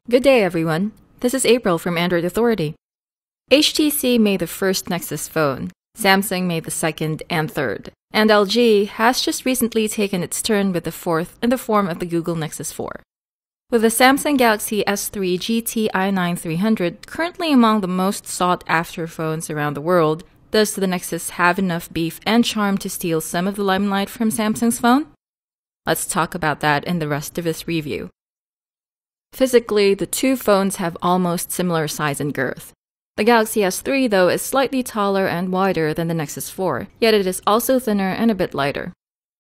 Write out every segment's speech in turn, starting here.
Good day, everyone. This is April from Android Authority. HTC made the first Nexus phone, Samsung made the second and third, and LG has just recently taken its turn with the fourth in the form of the Google Nexus 4. With the Samsung Galaxy S3 GT i9 300 currently among the most sought-after phones around the world, does the Nexus have enough beef and charm to steal some of the limelight from Samsung's phone? Let's talk about that in the rest of this review. Physically, the two phones have almost similar size and girth. The Galaxy S3, though, is slightly taller and wider than the Nexus 4, yet it is also thinner and a bit lighter.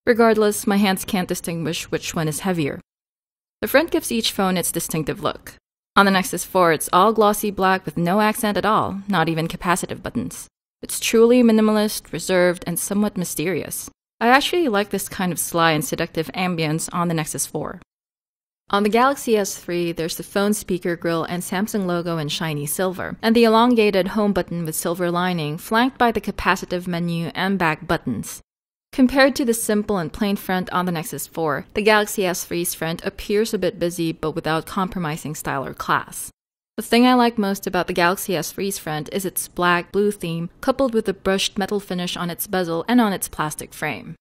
Regardless, my hands can't distinguish which one is heavier. The front gives each phone its distinctive look. On the Nexus 4, it's all glossy black with no accent at all, not even capacitive buttons. It's truly minimalist, reserved, and somewhat mysterious. I actually like this kind of sly and seductive ambience on the Nexus 4. On the Galaxy S3, there's the phone speaker grille and Samsung logo in shiny silver, and the elongated home button with silver lining flanked by the capacitive menu and back buttons. Compared to the simple and plain front on the Nexus 4, the Galaxy S3's front appears a bit busy but without compromising style or class. The thing I like most about the Galaxy S3's front is its black-blue theme, coupled with the brushed metal finish on its bezel and on its plastic frame.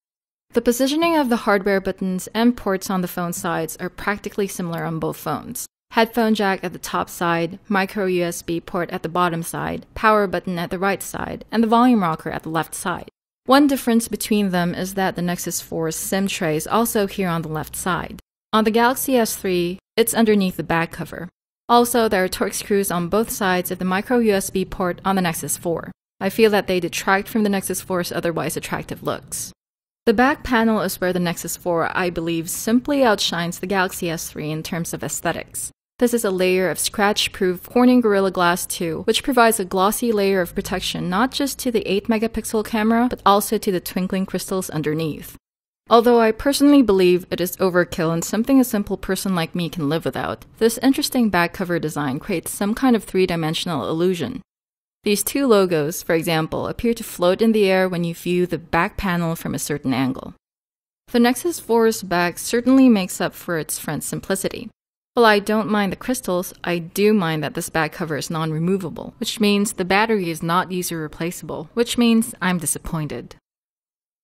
The positioning of the hardware buttons and ports on the phone sides are practically similar on both phones. Headphone jack at the top side, micro USB port at the bottom side, power button at the right side, and the volume rocker at the left side. One difference between them is that the Nexus 4's SIM tray is also here on the left side. On the Galaxy S3, it's underneath the back cover. Also, there are Torx screws on both sides of the micro USB port on the Nexus 4. I feel that they detract from the Nexus 4's otherwise attractive looks. The back panel is where the Nexus 4, I believe, simply outshines the Galaxy S3 in terms of aesthetics. This is a layer of scratch-proof Corning Gorilla Glass 2, which provides a glossy layer of protection not just to the 8-megapixel camera, but also to the twinkling crystals underneath. Although I personally believe it is overkill and something a simple person like me can live without, this interesting back cover design creates some kind of three-dimensional illusion. These two logos, for example, appear to float in the air when you view the back panel from a certain angle. The Nexus 4's back certainly makes up for its front simplicity. While I don't mind the crystals, I do mind that this back cover is non-removable, which means the battery is not user-replaceable, which means I'm disappointed.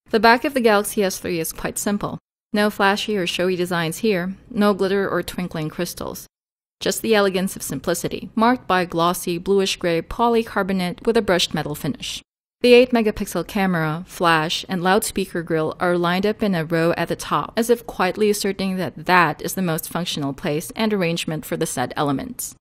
The back of the Galaxy S3 is quite simple. No flashy or showy designs here, no glitter or twinkling crystals. Just the elegance of simplicity, marked by glossy bluish-gray polycarbonate with a brushed metal finish. The 8-megapixel camera, flash, and loudspeaker grille are lined up in a row at the top, as if quietly asserting that that is the most functional place and arrangement for the said elements.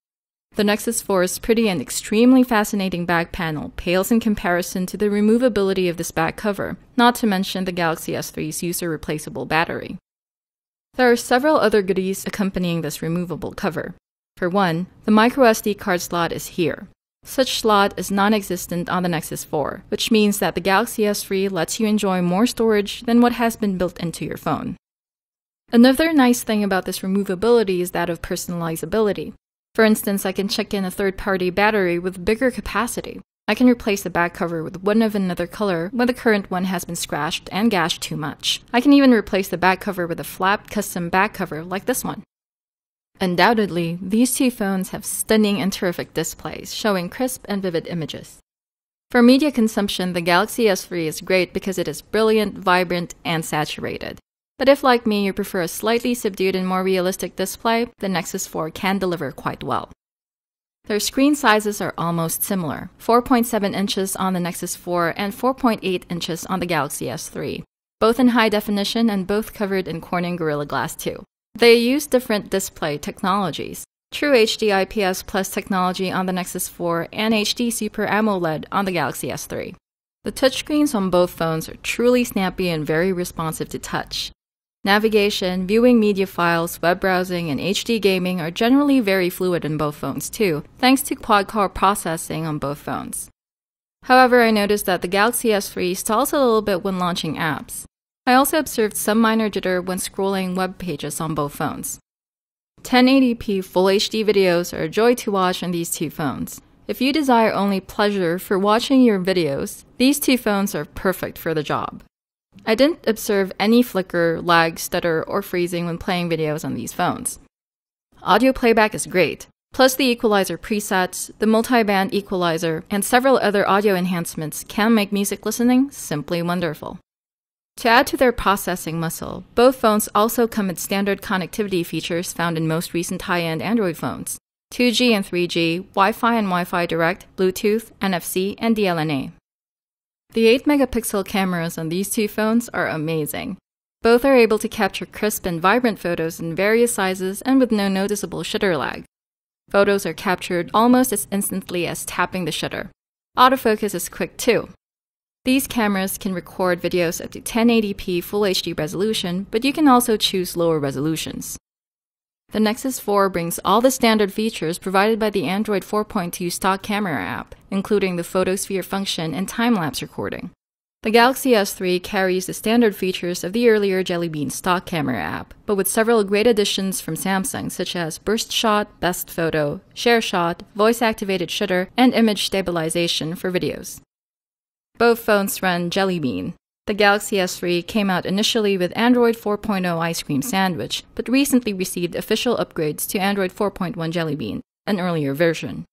The Nexus 4's pretty and extremely fascinating back panel pales in comparison to the removability of this back cover, not to mention the Galaxy S3's user-replaceable battery. There are several other goodies accompanying this removable cover. For one, the microSD card slot is here. Such slot is non-existent on the Nexus 4, which means that the Galaxy S3 lets you enjoy more storage than what has been built into your phone. Another nice thing about this removability is that of personalizability. For instance, I can check in a third-party battery with bigger capacity. I can replace the back cover with one of another color when the current one has been scratched and gashed too much. I can even replace the back cover with a flapped custom back cover like this one. Undoubtedly, these two phones have stunning and terrific displays, showing crisp and vivid images. For media consumption, the Galaxy S3 is great because it is brilliant, vibrant, and saturated. But if, like me, you prefer a slightly subdued and more realistic display, the Nexus 4 can deliver quite well. Their screen sizes are almost similar, 4.7 inches on the Nexus 4 and 4.8 inches on the Galaxy S3, both in high definition and both covered in Corning Gorilla Glass 2. They use different display technologies, True HD IPS Plus technology on the Nexus 4 and HD Super AMOLED on the Galaxy S3. The touchscreens on both phones are truly snappy and very responsive to touch. Navigation, viewing media files, web browsing, and HD gaming are generally very fluid in both phones too, thanks to quad-core processing on both phones. However, I noticed that the Galaxy S3 stalls a little bit when launching apps. I also observed some minor jitter when scrolling web pages on both phones. 1080p Full HD videos are a joy to watch on these two phones. If you desire only pleasure for watching your videos, these two phones are perfect for the job. I didn't observe any flicker, lag, stutter, or freezing when playing videos on these phones. Audio playback is great. Plus the equalizer presets, the multi-band equalizer, and several other audio enhancements can make music listening simply wonderful. To add to their processing muscle, both phones also come with standard connectivity features found in most recent high-end Android phones: 2G and 3G, Wi-Fi and Wi-Fi Direct, Bluetooth, NFC, and DLNA. The 8-megapixel cameras on these two phones are amazing. Both are able to capture crisp and vibrant photos in various sizes and with no noticeable shutter lag. Photos are captured almost as instantly as tapping the shutter. Autofocus is quick too. These cameras can record videos up to 1080p Full HD resolution, but you can also choose lower resolutions. The Nexus 4 brings all the standard features provided by the Android 4.2 stock camera app, including the photosphere function and time-lapse recording. The Galaxy S3 carries the standard features of the earlier Jelly Bean stock camera app, but with several great additions from Samsung such as Burst Shot, Best Photo, Share Shot, Voice-Activated Shutter, and Image Stabilization for videos. Both phones run Jelly Bean. The Galaxy S3 came out initially with Android 4.0 Ice Cream Sandwich, but recently received official upgrades to Android 4.1 Jelly Bean, an earlier version.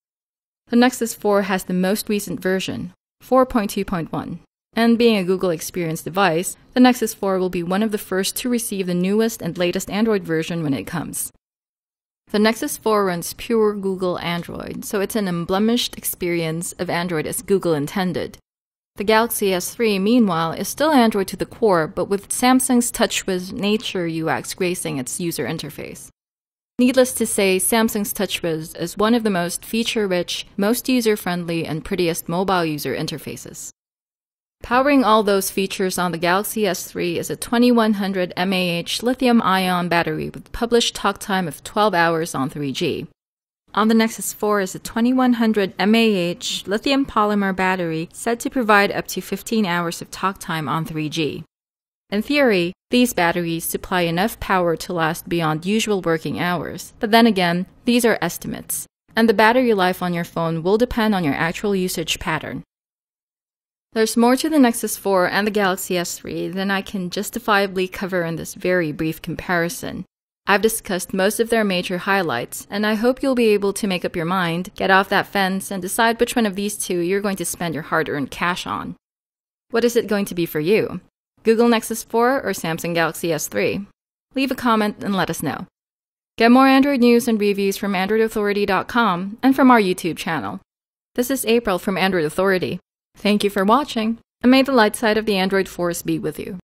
The Nexus 4 has the most recent version, 4.2.1. And being a Google Experience device, the Nexus 4 will be one of the first to receive the newest and latest Android version when it comes. The Nexus 4 runs pure Google Android, so it's an unblemished experience of Android as Google intended. The Galaxy S3, meanwhile, is still Android to the core, but with Samsung's TouchWiz Nature UX gracing its user interface. Needless to say, Samsung's TouchWiz is one of the most feature-rich, most user-friendly, and prettiest mobile user interfaces. Powering all those features on the Galaxy S3 is a 2100 mAh lithium-ion battery with published talk time of 12 hours on 3G. On the Nexus 4 is a 2100 mAh lithium polymer battery said to provide up to 15 hours of talk time on 3G. In theory, these batteries supply enough power to last beyond usual working hours, but then again, these are estimates, and the battery life on your phone will depend on your actual usage pattern. There's more to the Nexus 4 and the Galaxy S3 than I can justifiably cover in this very brief comparison. I've discussed most of their major highlights, and I hope you'll be able to make up your mind, get off that fence, and decide which one of these two you're going to spend your hard-earned cash on. What is it going to be for you? Google Nexus 4 or Samsung Galaxy S3? Leave a comment and let us know. Get more Android news and reviews from AndroidAuthority.com and from our YouTube channel. This is April from Android Authority. Thank you for watching, and may the light side of the Android force be with you.